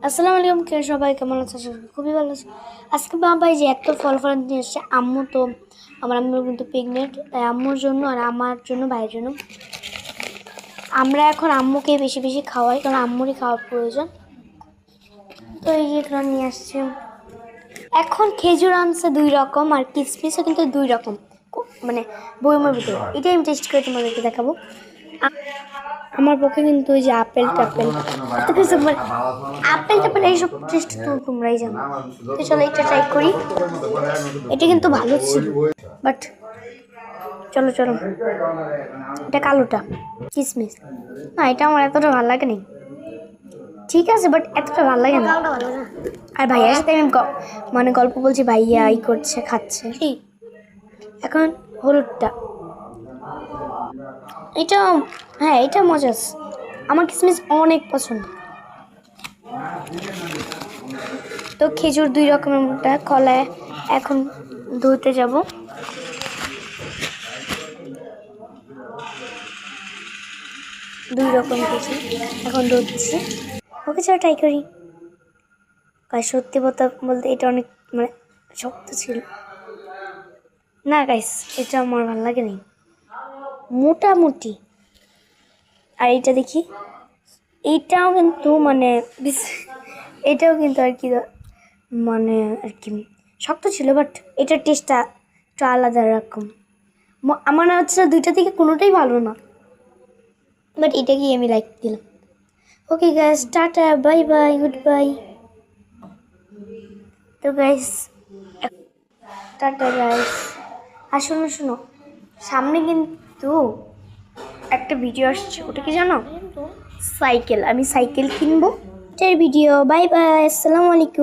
আসসালামু আলাইকুম সবাই কেমন আছো? খুবই ভালো আছি। আজকে বাবা যে এত ফল নিয়ে এসেছে। আম্মু তো আমার আম্মু কিন্তু প্রেগনেন্ট, তাই আম্মুর জন্য আর আমার জন্য ভাইয়ের জন্য আমরা এখন আম্মুকে বেশি বেশি খাওয়াই, কারণ আম্মুরই খাওয়ার প্রয়োজন। তো এই যে এখানে নিয়ে আসছে। এখন খেজুর আনছে 2 রকম, আর কিসমিসও কিন্তু 2 রকম, মানে বইমের ভিতরে। এটাই আমি টেস্ট করে তোমাদেরকে দেখাবো। আমার পক্ষে কিন্তু ওই যে আপেল টাপেল এত কিছু, মানে আপেল টাপেল এইসব টেস্ট তো তোমরাই জানো। তো চলো এটা ট্রাই করি। এটা কিন্তু ভালো ছিল, বাট চলো চলো, এটা কালোটা কিসমিস। না, এটা আমার এতটা ভালো লাগে না। ঠিক আছে, বাট এতটা ভালো লাগে না। আর ভাইয়ার সাথে আমি মানে গল্প বলছি, ভাইয়া ই করছে, খাচ্ছে। এখন হলুদটা, এটা হ্যাঁ এটা মজা আছে। আমার কিসমিস অনেক পছন্দ। তো খেজুর 2 রকমের কলায় এখন ধুতে যাব। দুই রকম খেজুর এখন ধুচ্ছি। ওকে চলো ট্রাই করি। গাইস সত্যি কথা বলতে এটা অনেক মানে শক্ত ছিল না গাইস, এটা আমার ভালো লাগে না, মোটামুটি। আর এটা দেখি, এইটাও কিন্তু মানে এটাও কিন্তু আর কি মানে আর কি শক্ত ছিল, বাট এটার টেস্টটা একটু আলাদা রকম। আমার না হচ্ছে দুইটা থেকে কোনোটাই ভালো না, বাট এটাকেই আমি লাইক দিলাম। Okay guys, tata, bye bye, good bye. তো গাইস টাটা গাইস। আর শোনো শোনো, সামনে কিন্তু একটা ভিডিও আসছে, ওটা কি জানো? সাইকেল, আমি সাইকেল কিনবো, এটার ভিডিও। বাই বাই, আসসালামু আলাইকুম।